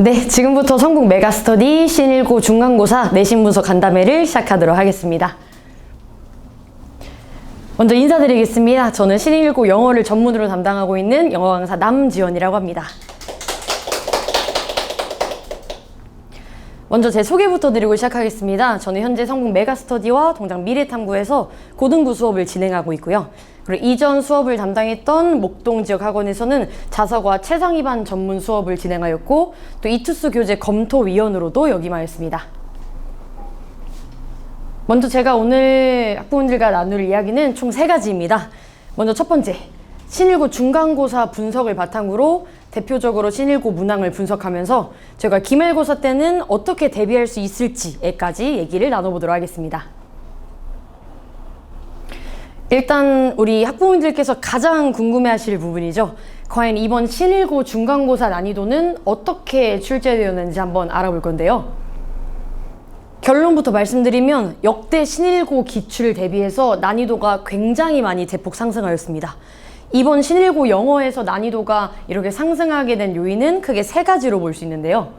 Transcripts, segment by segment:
네, 지금부터 성북 메가스터디 신1고 중간고사 내신 분석 간담회를 시작하도록 하겠습니다. 먼저 인사드리겠습니다. 저는 신1고 영어를 전문으로 담당하고 있는 영어 강사 남지원이라고 합니다. 먼저 제 소개부터 드리고 시작하겠습니다. 저는 현재 성북 메가스터디와 동작 미래탐구에서 고등부 수업을 진행하고 있고요. 그리고 이전 수업을 담당했던 목동 지역 학원에서는 자사과 최상위반 전문 수업을 진행하였고, 또 이투스 교재 검토위원으로도 역임하였습니다. 먼저 제가 오늘 학부모님들과 나눌 이야기는 총 3가지입니다. 먼저 첫 번째, 신1고 중간고사 분석을 바탕으로 대표적으로 신1고 문항을 분석하면서 제가 기말고사 때는 어떻게 대비할 수 있을지에까지 얘기를 나눠보도록 하겠습니다. 일단 우리 학부모님들께서 가장 궁금해하실 부분이죠. 과연 이번 신1고 중간고사 난이도는 어떻게 출제되었는지 한번 알아볼 건데요. 결론부터 말씀드리면 역대 신1고 기출 대비해서 난이도가 굉장히 많이 대폭 상승하였습니다. 이번 신1고 영어에서 난이도가 이렇게 상승하게 된 요인은 크게 3가지로 볼 수 있는데요.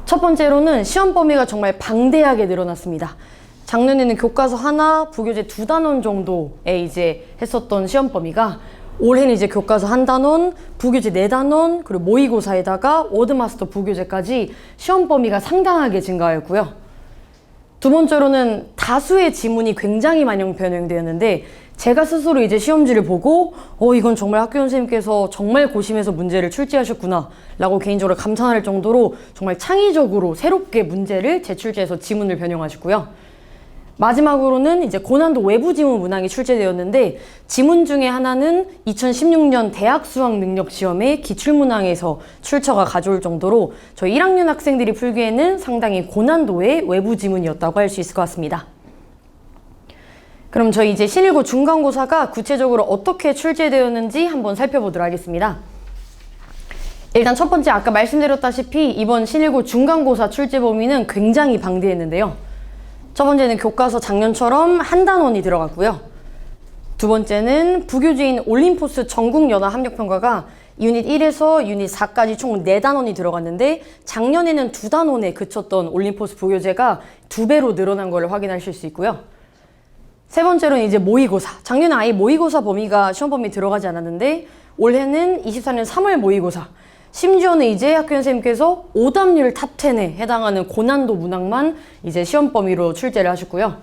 첫 번째로는 시험 범위가 정말 방대하게 늘어났습니다. 작년에는 교과서 하나, 부교재 2단원 정도에 이제 했었던 시험 범위가 올해는 이제 교과서 1단원, 부교재 4단원, 그리고 모의고사에다가 워드마스터 부교재까지 시험 범위가 상당하게 증가하였고요. 두 번째로는 다수의 지문이 굉장히 많이 변형되었는데, 제가 스스로 이제 시험지를 보고 이건 정말 학교 선생님께서 정말 고심해서 문제를 출제하셨구나 라고 개인적으로 감탄할 정도로 정말 창의적으로 새롭게 문제를 재출제해서 지문을 변형하셨고요. 마지막으로는 이제 고난도 외부 지문 문항이 출제되었는데, 지문 중에 하나는 2016년 대학 수학 능력 시험의 기출문항에서 출처가 가져올 정도로 저희 1학년 학생들이 풀기에는 상당히 고난도의 외부 지문이었다고 할 수 있을 것 같습니다. 그럼 저희 이제 신1고 중간고사가 구체적으로 어떻게 출제되었는지 한번 살펴보도록 하겠습니다. 일단 첫 번째, 아까 말씀드렸다시피 이번 신1고 중간고사 출제 범위는 굉장히 방대했는데요. 첫 번째는 교과서 작년처럼 1단원이 들어갔고요. 두 번째는 부교재인 올림포스 전국연합학력평가가 유닛 1에서 유닛 4까지 총 4단원이 들어갔는데, 작년에는 2단원에 그쳤던 올림포스 부교재가 2배로 늘어난 걸 확인하실 수 있고요. 세 번째로는 이제 모의고사. 작년에 아예 모의고사 범위가 시험 범위 들어가지 않았는데, 올해는 24년 3월 모의고사. 심지어는 이제 학교 선생님께서 오답률 탑10에 해당하는 고난도 문항만 이제 시험 범위로 출제를 하셨고요.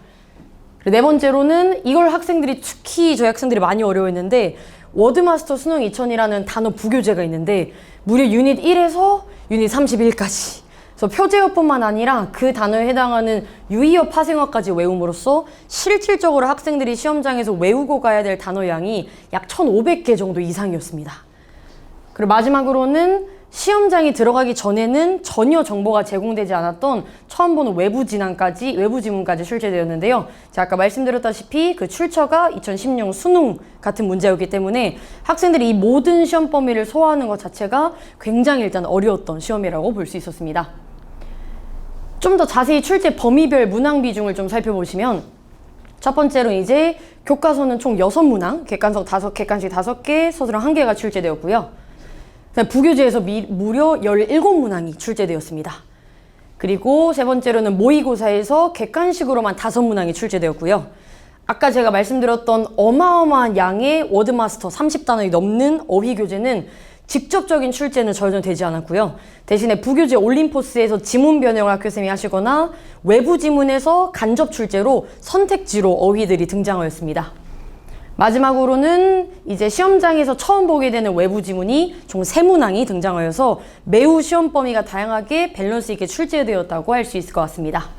네 번째로는 이걸 학생들이, 특히 저희 학생들이 많이 어려워했는데, 워드마스터 수능 2000이라는 단어 부교재가 있는데 무려 유닛 1에서 유닛 31까지. 그래서 표제어뿐만 아니라 그 단어에 해당하는 유의어 파생어까지 외움으로써 실질적으로 학생들이 시험장에서 외우고 가야 될 단어 양이 약 1500개 정도 이상이었습니다. 그리고 마지막으로는 시험장에 들어가기 전에는 전혀 정보가 제공되지 않았던 처음 보는 외부 지문까지 출제되었는데요. 제가 아까 말씀드렸다시피 그 출처가 2016년 수능 같은 문제였기 때문에 학생들이 이 모든 시험 범위를 소화하는 것 자체가 굉장히 일단 어려웠던 시험이라고 볼 수 있었습니다. 좀 더 자세히 출제 범위별 문항 비중을 좀 살펴보시면, 첫 번째로 이제 교과서는 총 6문항, 객관식 5개, 서술형 1개가 출제되었고요. 부교재에서 무려 17문항이 출제되었습니다. 그리고 세 번째로는 모의고사에서 객관식으로만 5문항이 출제되었고요. 아까 제가 말씀드렸던 어마어마한 양의 워드마스터 30단원이 넘는 어휘교재는 직접적인 출제는 전혀 되지 않았고요. 대신에 부교재 올림포스에서 지문 변형을 학교생이 하시거나 외부 지문에서 간접 출제로 선택지로 어휘들이 등장하였습니다. 마지막으로는 이제 시험장에서 처음 보게 되는 외부 지문이 총 3문항이 등장하여서 매우 시험 범위가 다양하게 밸런스 있게 출제되었다고 할 수 있을 것 같습니다.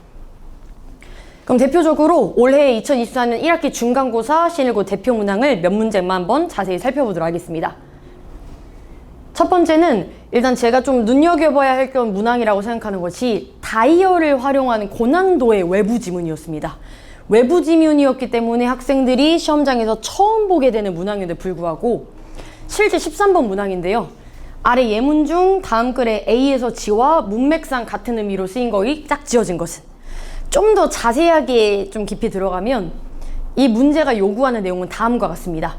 그럼 대표적으로 올해 2024년 1학기 중간고사 신1고 대표 문항을 몇 문제만 한번 자세히 살펴보도록 하겠습니다. 첫 번째는 일단 제가 좀 눈여겨봐야 할 그런 문항이라고 생각하는 것이 다이어를 활용한 고난도의 외부 지문이었습니다. 외부 지문이었기 때문에 학생들이 시험장에서 처음 보게 되는 문항인데 불구하고 실제 13번 문항인데요. 아래 예문 중 다음 글의 A에서 G와 문맥상 같은 의미로 쓰인 것이 짝 지어진 것은, 좀 더 자세하게 좀 깊이 들어가면 이 문제가 요구하는 내용은 다음과 같습니다.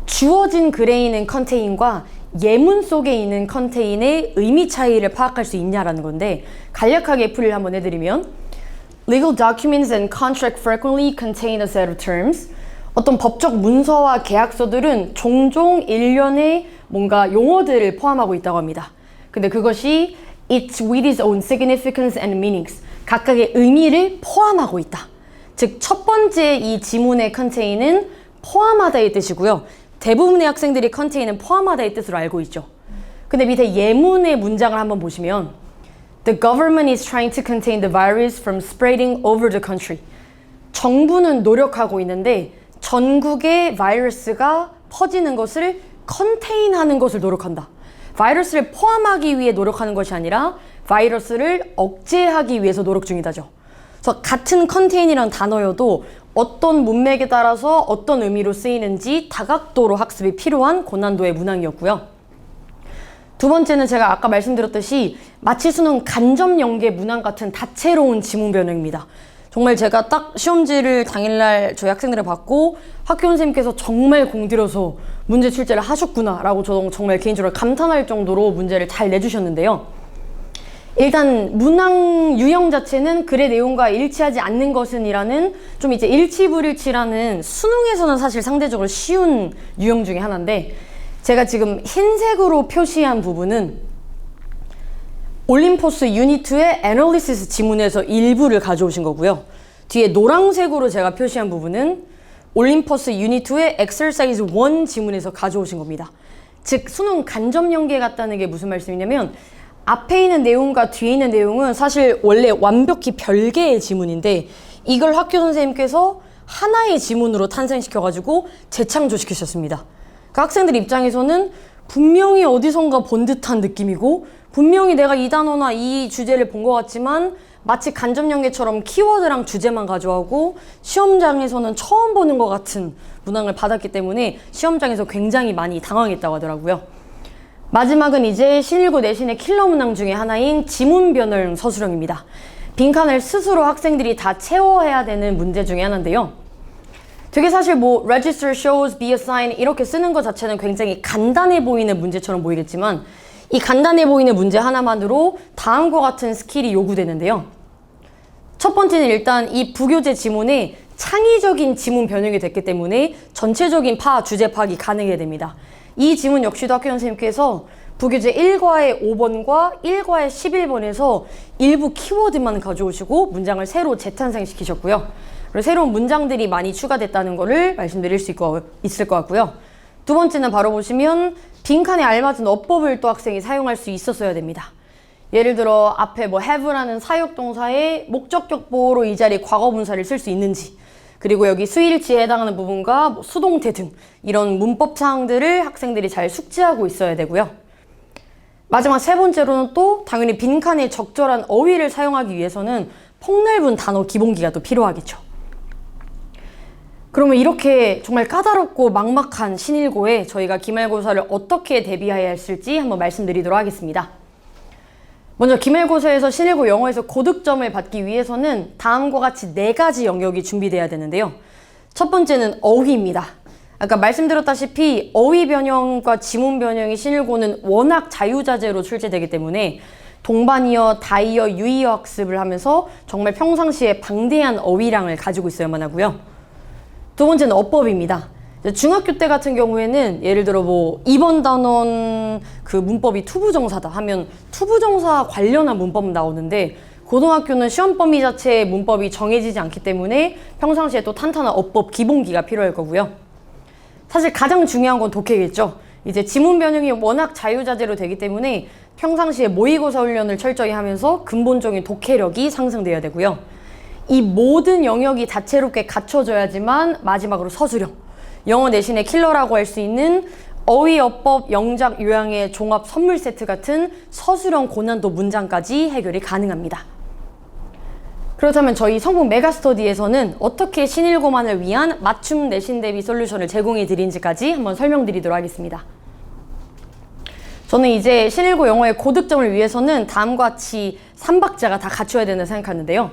주어진 글에 있는 컨테인과 예문 속에 있는 컨테인의 의미 차이를 파악할 수 있냐라는 건데 간략하게 풀이를 한번 해드리면 Legal documents and contract frequently contain a set of terms. 어떤 법적 문서와 계약서들은 종종 일련의 뭔가 용어들을 포함하고 있다고 합니다. 근데 그것이 It's with its own significance and meanings. 각각의 의미를 포함하고 있다. 즉, 첫 번째 이 지문의 컨테인은 포함하다의 뜻이고요. 대부분의 학생들이 컨테인은 포함하다의 뜻으로 알고 있죠. 근데 밑에 예문의 문장을 한번 보시면 The government is trying to contain the virus from spreading over the country. 정부는 노력하고 있는데 전국에 바이러스가 퍼지는 것을 컨테인하는 것을 노력한다. 바이러스를 포함하기 위해 노력하는 것이 아니라 바이러스를 억제하기 위해서 노력 중이다죠. 그래서 같은 컨테인이라는 단어여도 어떤 문맥에 따라서 어떤 의미로 쓰이는지 다각도로 학습이 필요한 고난도의 문항이었고요. 두 번째는 제가 아까 말씀드렸듯이 마치 수능 간접 연계 문항 같은 다채로운 지문 변형입니다. 정말 제가 딱 시험지를 당일날 저희 학생들을 받고 학교 선생님께서 정말 공들여서 문제 출제를 하셨구나 라고 저도 정말 개인적으로 감탄할 정도로 문제를 잘 내주셨는데요. 일단 문항 유형 자체는 글의 내용과 일치하지 않는 것은 이라는 좀 이제 일치불일치라는 수능에서는 사실 상대적으로 쉬운 유형 중에 하나인데 제가 지금 흰색으로 표시한 부분은 올림포스 유닛2의 애널리시스 지문에서 일부를 가져오신 거고요. 뒤에 노란색으로 제가 표시한 부분은 올림포스 유닛2의 엑서사이즈 1 지문에서 가져오신 겁니다. 즉 수능 간접 연계 같다는 게 무슨 말씀이냐면 앞에 있는 내용과 뒤에 있는 내용은 사실 원래 완벽히 별개의 지문인데 이걸 학교 선생님께서 하나의 지문으로 탄생시켜가지고 재창조시키셨습니다. 그 학생들 입장에서는 분명히 어디선가 본 듯한 느낌이고 분명히 내가 이 단어나 이 주제를 본 것 같지만 마치 간접 연계처럼 키워드랑 주제만 가져가고 시험장에서는 처음 보는 것 같은 문항을 받았기 때문에 시험장에서 굉장히 많이 당황했다고 하더라고요. 마지막은 이제 신일고 내신의 킬러 문항 중에 하나인 지문 변형 서술형입니다. 빈칸을 스스로 학생들이 다 채워야 되는 문제 중에 하나인데요. 되게 사실 뭐 register, shows, be assigned 이렇게 쓰는 것 자체는 굉장히 간단해 보이는 문제처럼 보이겠지만 이 간단해 보이는 문제 하나만으로 다음과 같은 스킬이 요구되는데요. 첫 번째는 일단 이 부교재 지문에 창의적인 지문 변형이 됐기 때문에 전체적인 주제 파악이 가능해야 됩니다. 이 지문 역시도 학교 선생님께서 부교재 1과의 5번과 1과의 11번에서 일부 키워드만 가져오시고 문장을 새로 재탄생시키셨고요. 그리고 새로운 문장들이 많이 추가됐다는 것을 말씀드릴 수 있을 것 같고요. 두 번째는 바로 보시면 빈칸에 알맞은 어법을 또 학생이 사용할 수 있었어야 됩니다. 예를 들어 앞에 뭐 have라는 사역동사의 목적격 보호로 이 자리에 과거분사를 쓸 수 있는지 그리고 여기 수일치에 해당하는 부분과 뭐 수동태 등 이런 문법 사항들을 학생들이 잘 숙지하고 있어야 되고요. 마지막 세 번째로는 또 당연히 빈칸에 적절한 어휘를 사용하기 위해서는 폭넓은 단어 기본기가 또 필요하겠죠. 그러면 이렇게 정말 까다롭고 막막한 신일고에 저희가 기말고사를 어떻게 대비해야 했을지 한번 말씀드리도록 하겠습니다. 먼저 기말고사에서 신일고 영어에서 고득점을 받기 위해서는 다음과 같이 4가지 영역이 준비돼야 되는데요. 첫 번째는 어휘입니다. 아까 말씀드렸다시피 어휘 변형과 지문 변형이 신일고는 워낙 자유자재로 출제되기 때문에 동반이어, 다이어, 유의어 학습을 하면서 정말 평상시에 방대한 어휘량을 가지고 있어야만 하고요. 두 번째는 어법입니다. 중학교 때 같은 경우에는 예를 들어 뭐 2번 단원 그 문법이 투부정사다 하면 투부정사 관련한 문법은 나오는데 고등학교는 시험 범위 자체의 문법이 정해지지 않기 때문에 평상시에 또 탄탄한 어법 기본기가 필요할 거고요. 사실 가장 중요한 건 독해겠죠. 이제 지문 변형이 워낙 자유자재로 되기 때문에 평상시에 모의고사 훈련을 철저히 하면서 근본적인 독해력이 상승돼야 되고요. 이 모든 영역이 다채롭게 갖춰져야지만 마지막으로 서술형, 영어 내신의 킬러라고 할 수 있는 어휘, 어법, 영작, 요양의 종합 선물 세트 같은 서술형 고난도 문장까지 해결이 가능합니다. 그렇다면 저희 성북 메가스터디에서는 어떻게 신일고만을 위한 맞춤 내신 대비 솔루션을 제공해 드린지까지 한번 설명드리도록 하겠습니다. 저는 이제 신일고 영어의 고득점을 위해서는 다음과 같이 3박자가 다 갖춰야 된다고 생각하는데요.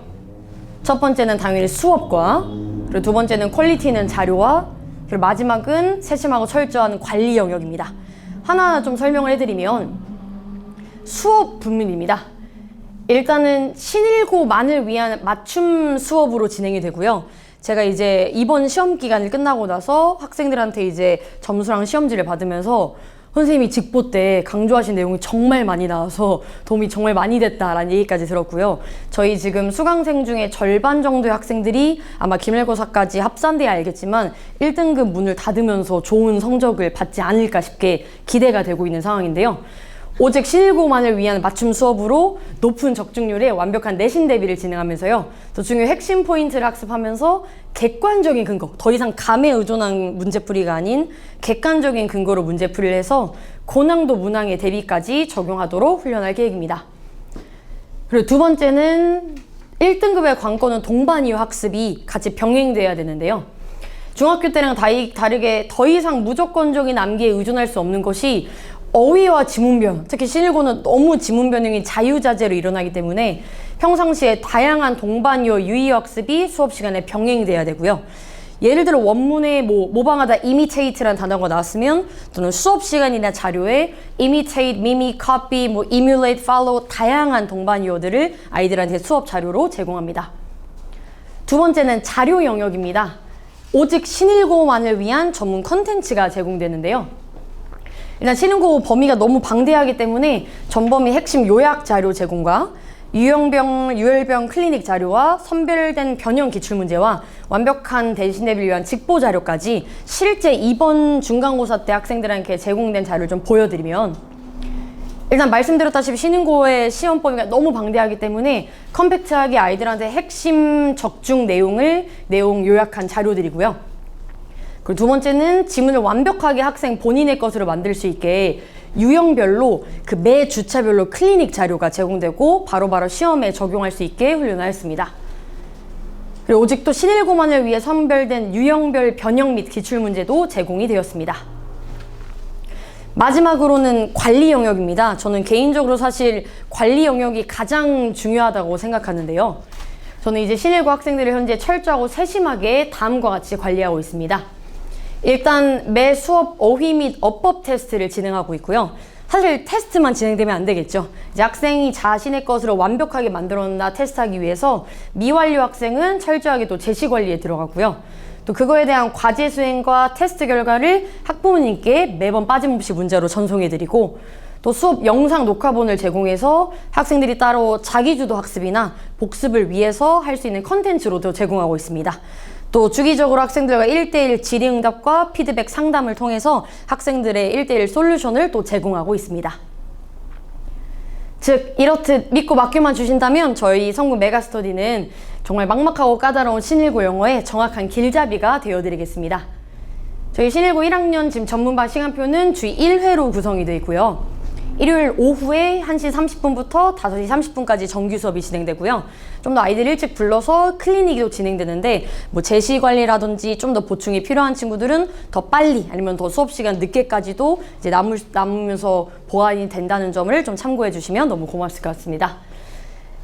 첫 번째는 당연히 수업과, 그리고 두 번째는 퀄리티 있는 자료와, 그리고 마지막은 세심하고 철저한 관리 영역입니다. 하나하나 좀 설명을 해드리면 수업 부문입니다. 일단은 신일고만을 위한 맞춤 수업으로 진행이 되고요. 제가 이제 이번 시험 기간을 끝나고 나서 학생들한테 이제 점수랑 시험지를 받으면서 선생님이 직보 때 강조하신 내용이 정말 많이 나와서 도움이 정말 많이 됐다라는 얘기까지 들었고요. 저희 지금 수강생 중에 절반 정도의 학생들이 아마 기말고사까지 합산돼야 알겠지만 1등급 문을 닫으면서 좋은 성적을 받지 않을까 싶게 기대가 되고 있는 상황인데요. 오직 신일고만을 위한 맞춤 수업으로 높은 적중률에 완벽한 내신 대비를 진행하면서요. 또 중요한 핵심 포인트를 학습하면서 객관적인 근거, 더 이상 감에 의존한 문제풀이가 아닌 객관적인 근거로 문제풀이를 해서 고난도 문항의 대비까지 적용하도록 훈련할 계획입니다. 그리고 두 번째는 1등급의 관건은 동반 이유 학습이 같이 병행돼야 되는데요. 중학교 때랑 다르게 더 이상 무조건적인 암기에 의존할 수 없는 것이 어휘와 지문변, 특히 신일고는 너무 지문 변형이 자유자재로 일어나기 때문에 평상시에 다양한 동반이어 유의어 학습이 수업 시간에 병행돼야 되고요. 예를 들어 원문에 모방하다 imitate라는 단어가 나왔으면 또는 수업 시간이나 자료에 imitate, mimic, copy, emulate, follow 다양한 동반이어들을 아이들한테 수업 자료로 제공합니다. 두 번째는 자료 영역입니다. 오직 신일고만을 위한 전문 컨텐츠가 제공되는데요. 일단 신일고 범위가 너무 방대하기 때문에 전범위 핵심 요약 자료 제공과 유혈병 클리닉 자료와 선별된 변형 기출문제와 완벽한 대신 대비를 위한 직보 자료까지 실제 이번 중간고사 때 학생들한테 제공된 자료를 좀 보여드리면 일단 말씀드렸다시피 신일고의 시험 범위가 너무 방대하기 때문에 컴팩트하게 아이들한테 핵심 적중 내용 요약한 자료들이고요. 그리고 두 번째는 지문을 완벽하게 학생 본인의 것으로 만들 수 있게 유형별로 그 매 주차별로 클리닉 자료가 제공되고 바로바로 시험에 적용할 수 있게 훈련하였습니다. 그리고 오직 또 신일고만을 위해 선별된 유형별 변형 및 기출문제도 제공이 되었습니다. 마지막으로는 관리 영역입니다. 저는 개인적으로 사실 관리 영역이 가장 중요하다고 생각하는데요. 저는 이제 신일고 학생들을 현재 철저하고 세심하게 다음과 같이 관리하고 있습니다. 일단 매 수업 어휘 및 어법 테스트를 진행하고 있고요. 사실 테스트만 진행되면 안 되겠죠. 이제 학생이 자신의 것으로 완벽하게 만들어낸다 테스트하기 위해서 미완료 학생은 철저하게 또 제시 관리에 들어가고요. 또 그거에 대한 과제 수행과 테스트 결과를 학부모님께 매번 빠짐없이 문자로 전송해드리고 또 수업 영상 녹화본을 제공해서 학생들이 따로 자기주도 학습이나 복습을 위해서 할 수 있는 컨텐츠로도 제공하고 있습니다. 또 주기적으로 학생들과 1대1 질의응답과 피드백 상담을 통해서 학생들의 1대1 솔루션을 또 제공하고 있습니다. 즉 이렇듯 믿고 맡겨만 주신다면 저희 성군 메가스터디는 정말 막막하고 까다로운 신일고 영어의 정확한 길잡이가 되어드리겠습니다. 저희 신일고 1학년 지금 전문반 시간표는 주 1회로 구성이 되어 있고요. 일요일 오후에 1시 30분부터 5시 30분까지 정규 수업이 진행되고요. 좀 더 아이들 일찍 불러서 클리닉도 진행되는데 제시 관리라든지 좀 더 보충이 필요한 친구들은 더 빨리 아니면 더 수업 시간 늦게까지도 이제 남으면서 보완이 된다는 점을 좀 참고해 주시면 너무 고맙을 것 같습니다.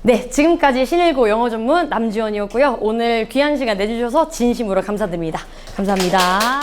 네, 지금까지 신일고 영어 전문 남지원이었고요. 오늘 귀한 시간 내주셔서 진심으로 감사드립니다. 감사합니다.